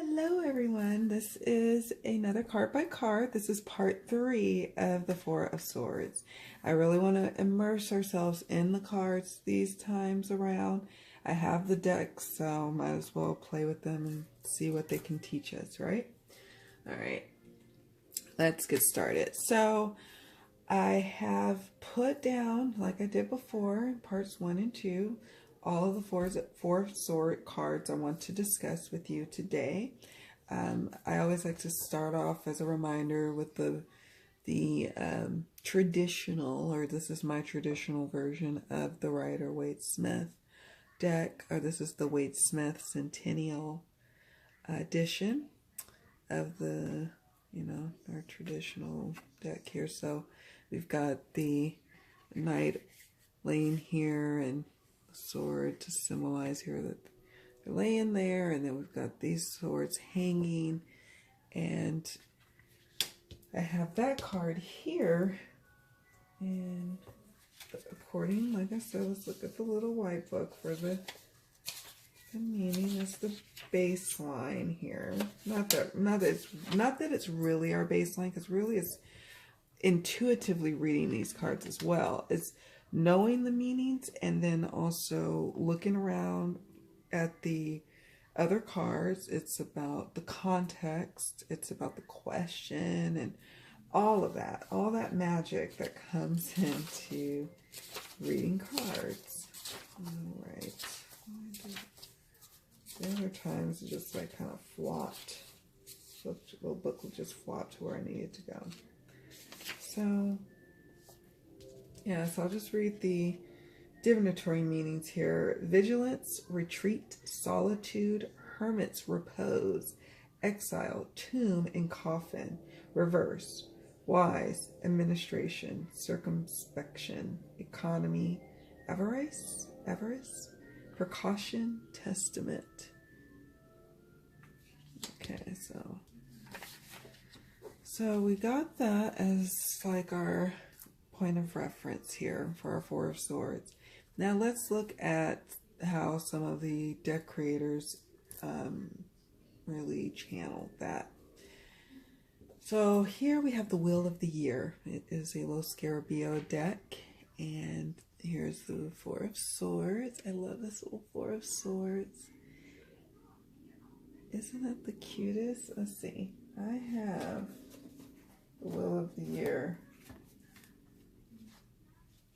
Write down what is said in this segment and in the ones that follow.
Hello everyone, this is another card by card. This is part 3 of the Four of Swords. I really want to immerse ourselves in the cards these times around. I have the decks, so might as well play with them and see what they can teach us, right? Alright, let's get started. So I have put down, like I did before, in parts 1 and 2, all of the four sword cards I want to discuss with you today. I always like to start off as a reminder with the traditional, or this is my traditional version of the Rider-Waite-Smith deck, or this is the Waite-Smith Centennial edition of the, our traditional deck here. So we've got the knight laying here and the sword to symbolize here that they're laying there, and then we've got these swords hanging, and I have that card here, and according, like I said, let's look at the little white book for the meaning. That's the baseline here. Not that it's really our baseline, because really it's intuitively reading these cards as well. It's knowing the meanings and then also looking around at the other cards. It's about the context, it's about the question, and all of that, all that magic that comes into reading cards. All right. The other times it just like kind of flopped. So the little book would just flop to where I needed to go. So, yeah, so I'll just read the divinatory meanings here. Vigilance, retreat, solitude, hermit's repose, exile, tomb and coffin, reverse, wise, administration, circumspection, economy, avarice, precaution, testament. Okay, so we got that as like our point of reference here for our Four of Swords. Now let's look at how some of the deck creators really channeled that. So here we have the Wheel of the Year. It is a Lo Scarabeo deck, and here's the Four of Swords. I love this little Four of Swords. Isn't that the cutest? Let's see. I have the Wheel of the Year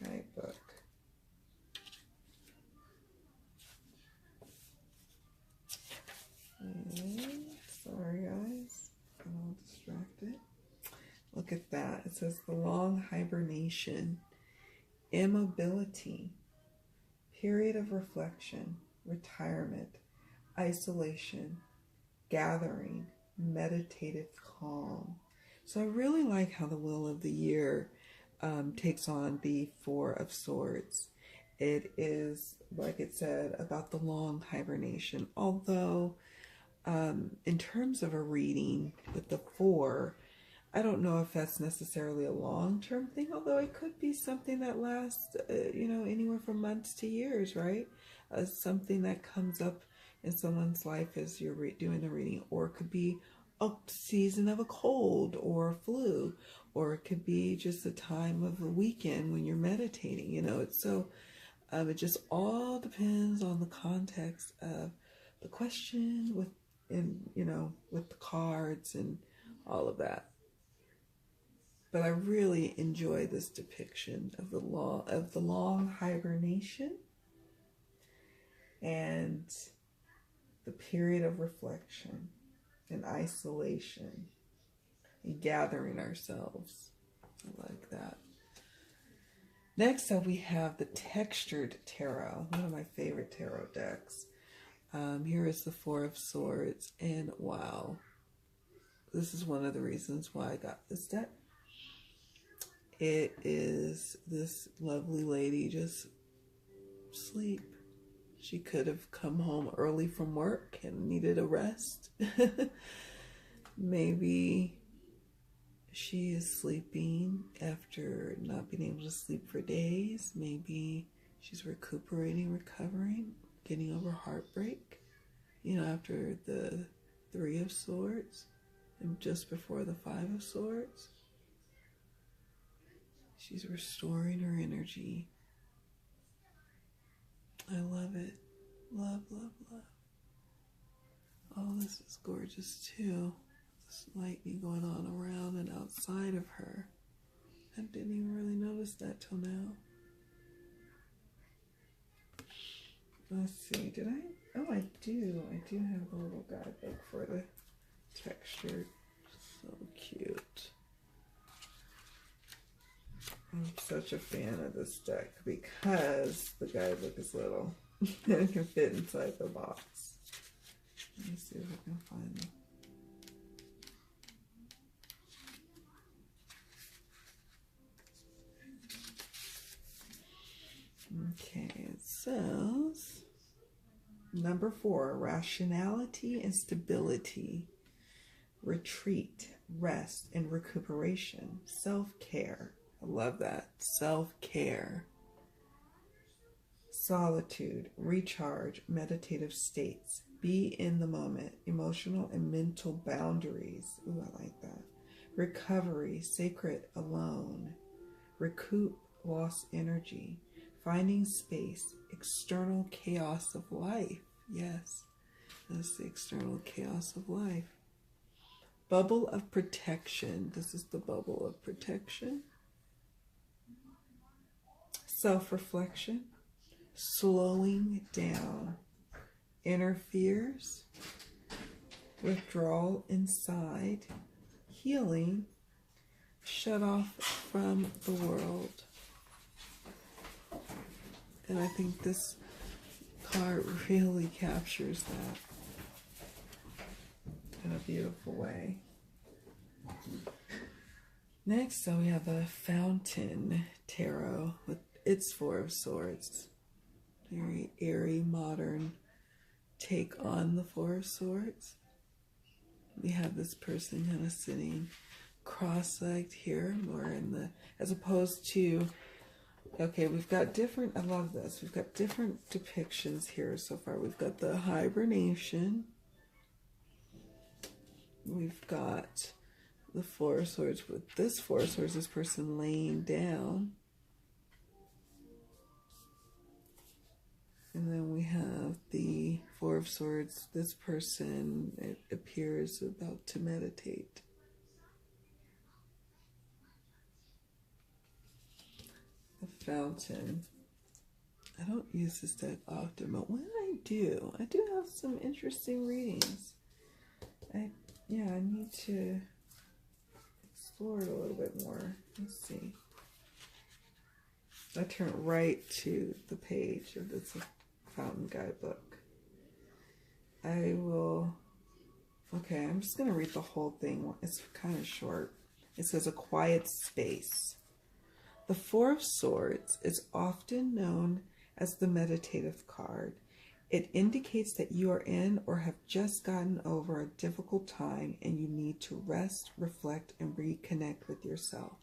guidebook. And, sorry guys, I'm all distracted. Look at that. It says the long hibernation, immobility, period of reflection, retirement, isolation, gathering, meditative calm. So I really like how the Wheel of the Year takes on the Four of Swords. It is, like it said, about the long hibernation. Although, in terms of a reading with the four, I don't know if that's necessarily a long-term thing, although it could be something that lasts, anywhere from months to years, right? Something that comes up in someone's life as you're doing the reading, or it could be a season of a cold or a flu, or it could be just a time of the weekend when you're meditating. It's so it just all depends on the context of the question with the cards and all of that. But I really enjoy this depiction of the long hibernation and the period of reflection and isolation and gathering ourselves. I like that. Next up, we have the Textured Tarot, one of my favorite tarot decks. Here is the Four of Swords, and wow, this is one of the reasons why I got this deck. It is this lovely lady just asleep. She could have come home early from work and needed a rest. Maybe she is sleeping after not being able to sleep for days. Maybe she's recuperating, recovering, getting over heartbreak, after the Three of Swords, and just before the Five of Swords. She's restoring her energy. I love it. Love, love, love. Oh, this is gorgeous too. This lightning going on around and outside of her. I didn't even really notice that till now. Let's see, did I? Oh, I do. I do have a little guidebook for the texture. So cute. I'm such a fan of this deck because the guidebook is little and it can fit inside the box. Let me see if I can find them. Okay, it says number 4, rationality and stability, retreat, rest, and recuperation, self-care. I love that. Self-care. Solitude, recharge, meditative states, be in the moment, emotional and mental boundaries. Ooh, I like that. Recovery, sacred, alone. Recoup, lost energy. Finding space, external chaos of life. Yes, that's the external chaos of life. Bubble of protection. This is the bubble of protection. Self-reflection, slowing down, inner fears, withdrawal inside, healing, shut off from the world. And I think this card really captures that in a beautiful way. Next, so we have a Fountain Tarot with its Four of Swords. Very airy, modern take on the Four of Swords. We have this person kind of sitting cross-legged here, more in the, as opposed to, okay, we've got different, I love this, we've got different depictions here so far. We've got the hibernation. We've got the Four of Swords with this Four of Swords, this person laying down. And then we have the Four of Swords, this person, it appears about to meditate. The Fountain. I don't use this deck often, but when I do have some interesting readings. I need to explore it a little bit more. Let's see. I turn right to the page of this Fountain Guidebook. I will, okay, I'm just going to read the whole thing. It's kind of short. It says, a quiet space. The Four of Swords is often known as the meditative card. It indicates that you are in or have just gotten over a difficult time and you need to rest, reflect, and reconnect with yourself.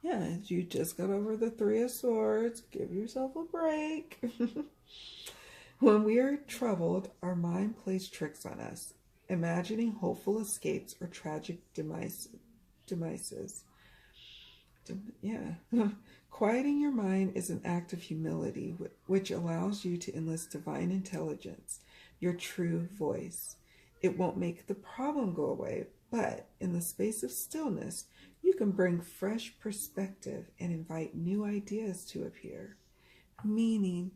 Yeah, you just got over the Three of Swords. Give yourself a break. When we are troubled, our mind plays tricks on us, imagining hopeful escapes or tragic demises. Quieting your mind is an act of humility, which allows you to enlist divine intelligence, your true voice. It won't make the problem go away, but in the space of stillness, you can bring fresh perspective and invite new ideas to appear. Meaning,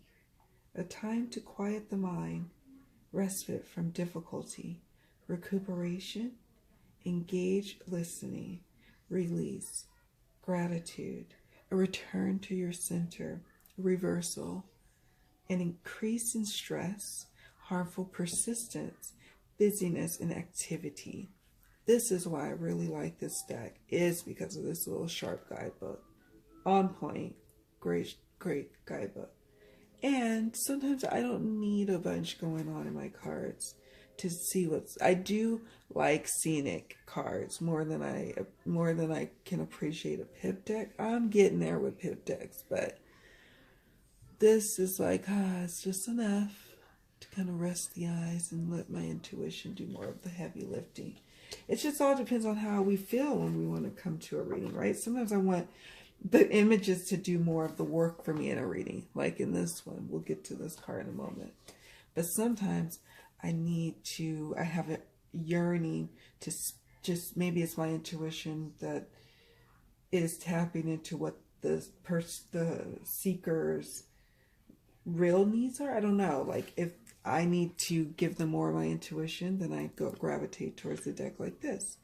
a time to quiet the mind, respite from difficulty, recuperation, engage listening, release, gratitude, a return to your center, reversal, an increase in stress, harmful persistence, busyness, and activity. This is why I really like this deck, is because of this little sharp guidebook. On point, great guidebook. And sometimes I don't need a bunch going on in my cards to see what's, I do like scenic cards more than I can appreciate a pip deck. I'm getting there with pip decks, but this is like, it's just enough to kind of rest the eyes and let my intuition do more of the heavy lifting. It just all depends on how we feel when we want to come to a reading, right? Sometimes I want the images to do more of the work for me in a reading, like in this one. We'll get to this card in a moment. But sometimes I have a yearning to just, maybe it's my intuition that is tapping into what the seeker's real needs are. I don't know. Like if I need to give them more of my intuition, then I gravitate towards the deck like this.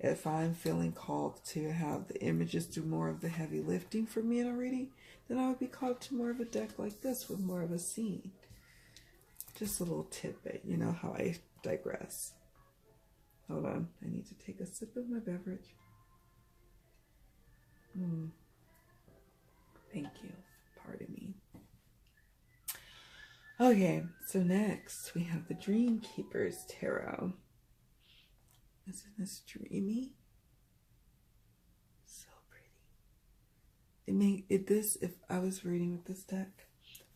If I'm feeling called to have the images do more of the heavy lifting for me in a reading, then I would be called to more of a deck like this with more of a scene. Just a little tidbit, you know how I digress. Hold on, I need to take a sip of my beverage. Thank you. Pardon me. Okay, so next we have the Dream Keeper's Tarot. Isn't this dreamy? So pretty. If I was reading with this deck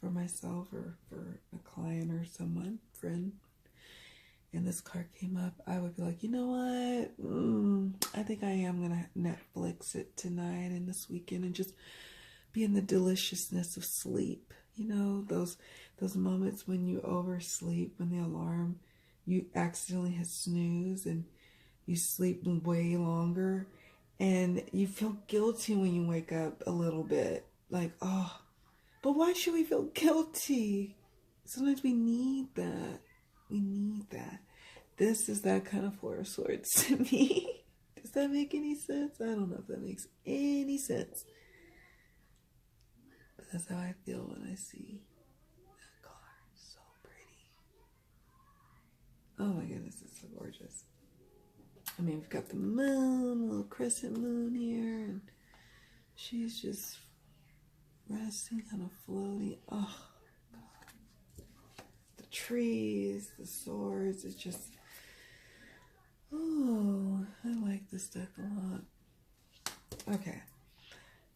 for myself or for a client or someone, friend, and this card came up, I would be like, you know what? I think I am gonna Netflix it tonight and this weekend and just be in the deliciousness of sleep. You know, those moments when you oversleep, when the alarm, you accidentally hit snooze and you sleep way longer and you feel guilty when you wake up a little bit. Like, oh, but why should we feel guilty? Sometimes we need that. We need that. This is that kind of Four of Swords to me. Does that make any sense? I don't know if that makes any sense. But that's how I feel when I see that card. So pretty. Oh my goodness, it's so gorgeous. I mean, we've got the moon, a little crescent moon here, and she's just resting, kind of floating. Oh, God. The trees, the swords, it's just, oh, I like this deck a lot. Okay,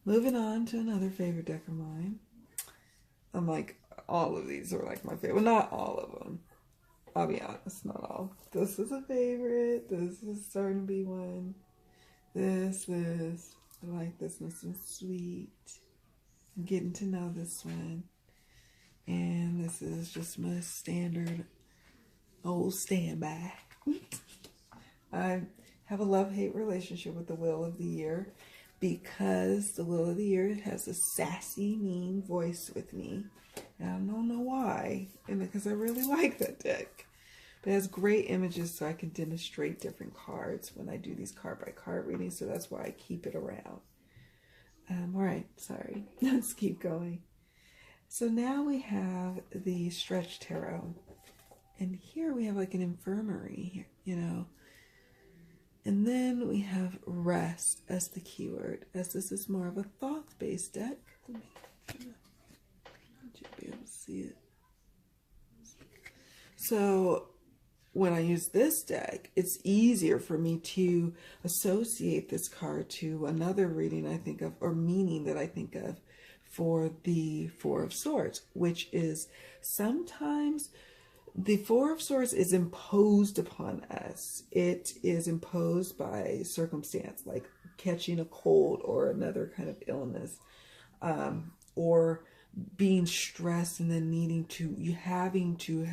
moving on to another favorite deck of mine. I'm like, all of these are like my favorite. Well, not all of them. I'll be honest, not all. This is a favorite. This is starting to be one. This. I like this one. This one's sweet. I'm getting to know this one. And this is just my standard old standby. I have a love-hate relationship with the Wheel of the Year because the Wheel of the Year has a sassy, mean voice with me. And I don't know why. And because I really like that deck. But it has great images so I can demonstrate different cards when I do these card-by-card readings. So that's why I keep it around. All right, sorry. Let's keep going. So now we have the Stretch Tarot. And here we have like an infirmary, you know. And then we have rest as the keyword, as this is more of a thought-based deck. Let you be able to see it. So when I use this deck, it's easier for me to associate this card to another reading I think of, or meaning that I think of for the Four of Swords, which is sometimes the Four of Swords is imposed upon us. It is imposed by circumstance, like catching a cold or another kind of illness, or being stressed and then having to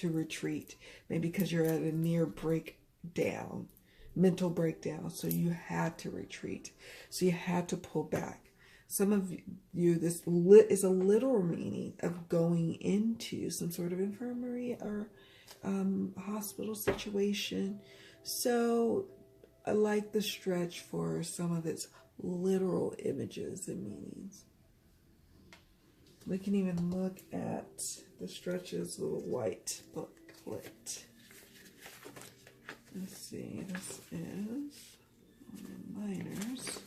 retreat, maybe because you're at a near breakdown, mental breakdown. So you had to retreat. So you had to pull back. Some of you, this is a literal meaning of going into some sort of infirmary or hospital situation. So I like the stretch for some of its literal images and meanings. We can even look at the Stretch's little white booklet. Let's see, this is Minors.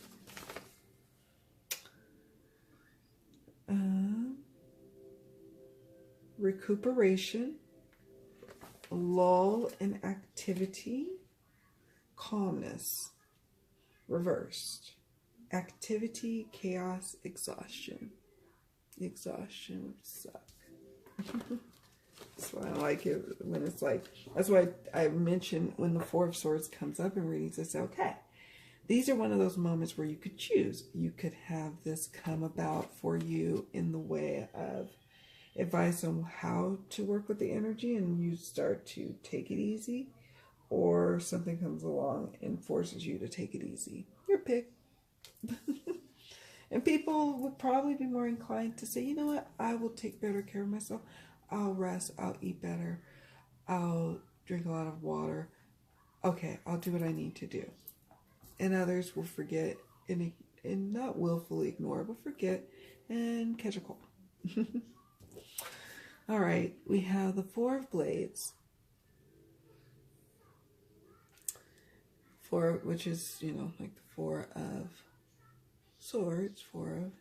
Recuperation, lull in activity, calmness, reversed, activity, chaos, exhaustion. Exhaustion would suck. That's why I like it when it's like, that's why I mentioned when the Four of Swords comes up in readings, I say, okay, these are one of those moments where you could choose. You could have this come about for you in the way of advice on how to work with the energy and you start to take it easy, or something comes along and forces you to take it easy. Your pick. And people would probably be more inclined to say, you know what, I will take better care of myself. I'll rest, I'll eat better, I'll drink a lot of water. Okay, I'll do what I need to do. And others will forget and not willfully ignore, but forget and catch a cold. All right, we have the Four of Blades. Four, which is, you know, like the Four of Swords, Four of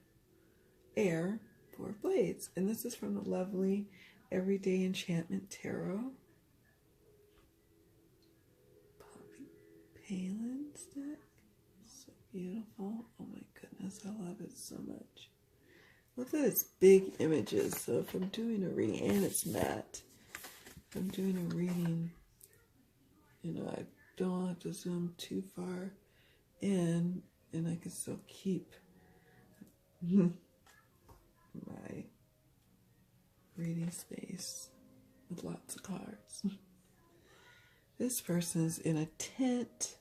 Air, Four of Blades. And this is from the lovely Everyday Enchantment Tarot. Poppy Palin's deck. So beautiful. Oh my goodness, I love it so much. Look at its big images. So if I'm doing a reading, and it's matte, if I'm doing a reading, you know, I don't have to zoom too far in, and I can still keep my reading space with lots of cards. This person's in a tent,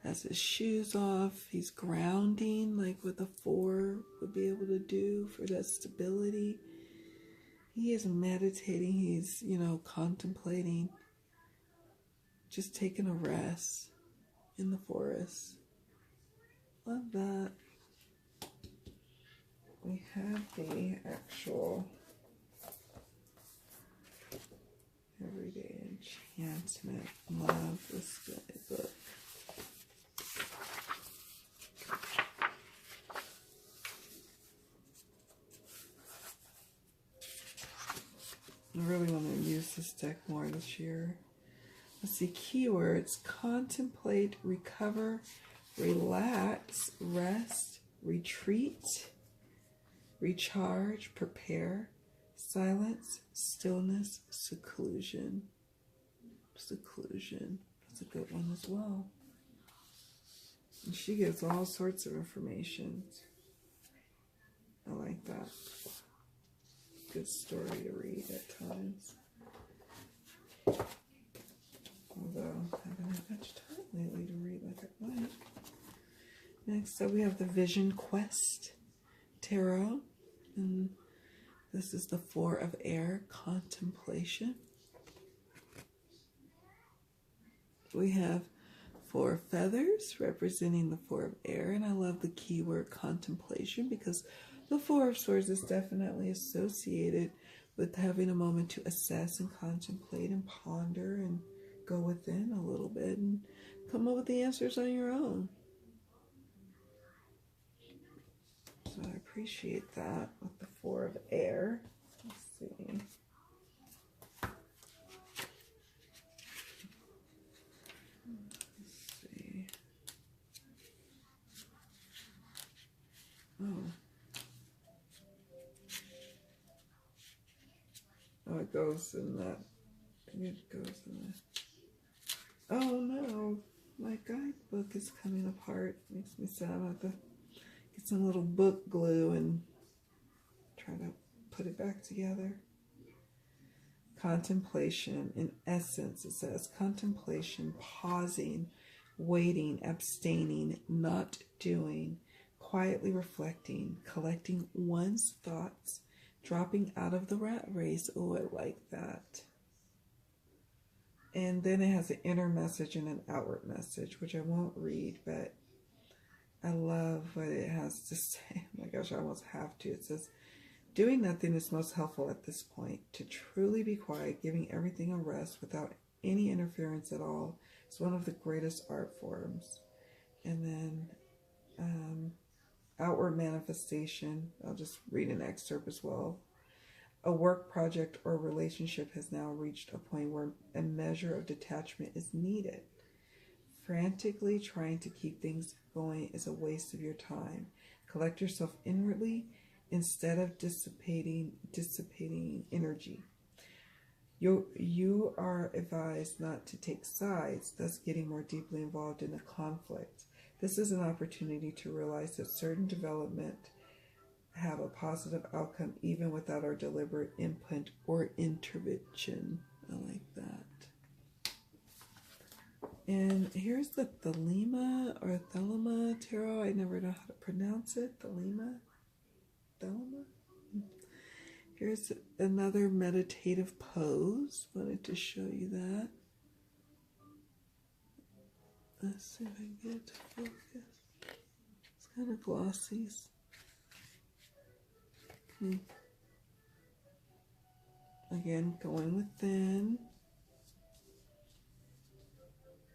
has his shoes off, he's grounding like what the Four would be able to do for that stability. He is meditating, he's, you know, contemplating, just taking a rest in the forest. Love that. We have the actual Everyday Enchantment. Love this book. I really want to use this deck more this year. Let's see, keywords: contemplate, recover, relax, rest, retreat, recharge, prepare, silence, stillness, seclusion. Seclusion. That's a good one as well. And she gives all sorts of information. I like that. Good story to read at times. Although I haven't had much time lately to read like I like. Next up we have the Vision Quest Tarot. And this is the Four of Air, contemplation. We have Four feathers representing the Four of Air. And I love the keyword contemplation because the Four of Swords is definitely associated with having a moment to assess and contemplate and ponder and go within a little bit and come up with the answers on your own. So I appreciate that with the Four of Air. Let's see. Let's see. Oh. Oh, it goes in that. It goes in that. Oh no, my guidebook is coming apart. Makes me sad. I have to get some little book glue and try to put it back together. Contemplation. In essence, it says contemplation, pausing, waiting, abstaining, not doing, quietly reflecting, collecting one's thoughts, dropping out of the rat race. Oh, I like that. And then it has an inner message and an outward message, which I won't read, but I love what it has to say. Oh my gosh, I almost have to. It says, doing nothing is most helpful at this point. To truly be quiet, giving everything a rest without any interference at all, is one of the greatest art forms. And then outward manifestation. I'll just read an excerpt as well. A work project or relationship has now reached a point where a measure of detachment is needed. Frantically trying to keep things going is a waste of your time. Collect yourself inwardly instead of dissipating energy. You are advised not to take sides, thus getting more deeply involved in the conflict. This is an opportunity to realize that certain development have a positive outcome even without our deliberate input or intervention. I like that. And here's the Thelema or Thelema tarot. I never know how to pronounce it. Thelema? Here's another meditative pose. Wanted to show you that. Let's see if I can get it to focus. It's kind of glossy. Again, going within.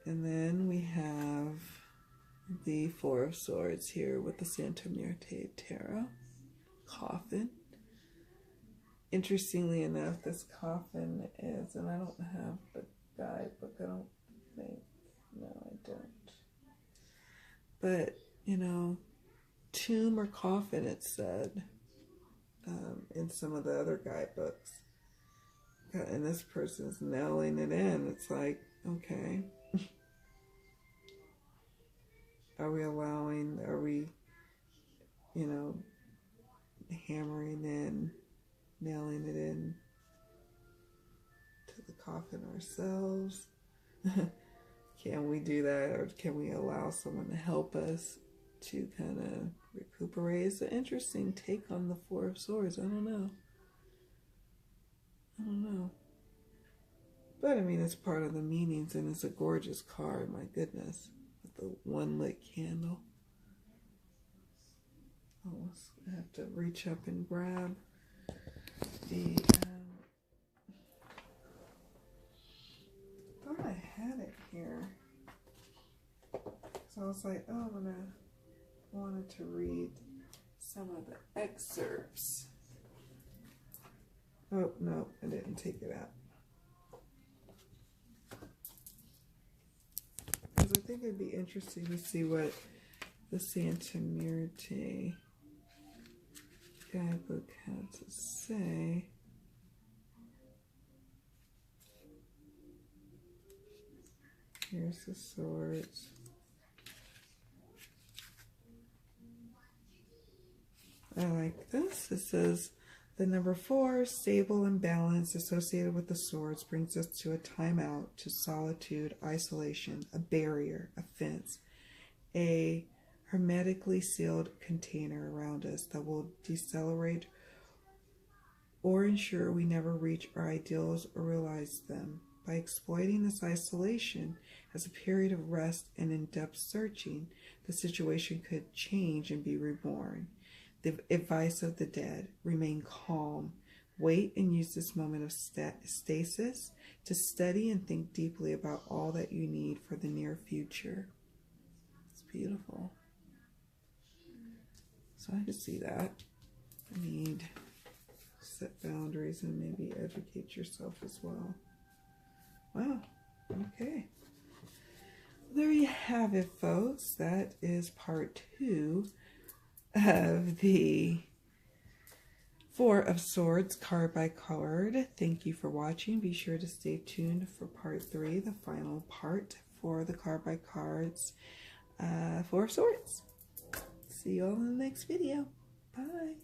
And then we have the Four of Swords here with the Santa Muerte Tarot. Coffin. Interestingly enough, this coffin is, and I don't have the guidebook, I don't think. No, I don't. But, you know, tomb or coffin, it said in some of the other guidebooks. And this person's nailing it in. It's like, okay. Are we, you know, hammering in, nailing it in to the coffin ourselves? Can we do that, or can we allow someone to help us to kind of recuperate? It's an interesting take on the Four of Swords. I don't know. But I mean, it's part of the meanings, and it's a gorgeous card, my goodness, with the one lit candle. Oh, I have to reach up and grab the, thought I had it here. So I was like, oh, I wanted to read some of the excerpts. Oh, no, I didn't take it out. Because I think it'd be interesting to see what the Santa Muerte guidebook had to say. Here's the swords. I like this. It says, the number 4, stable and balance associated with the swords, brings us to a timeout, to solitude, isolation, a barrier, a fence, a hermetically sealed container around us that will decelerate or ensure we never reach our ideals or realize them. By exploiting this isolation as a period of rest and in-depth searching, the situation could change and be reborn. The advice of the dead: remain calm, wait, and use this moment of stasis to study and think deeply about all that you need for the near future. It's beautiful. So I can see that. I need to set boundaries and maybe educate yourself as well. Wow. Okay. There you have it, folks. That is part 2 of the Four of Swords card by card. Thank you for watching. Be sure to stay tuned for part 3, the final part for the card by cards Four of Swords. See you all in the next video. Bye.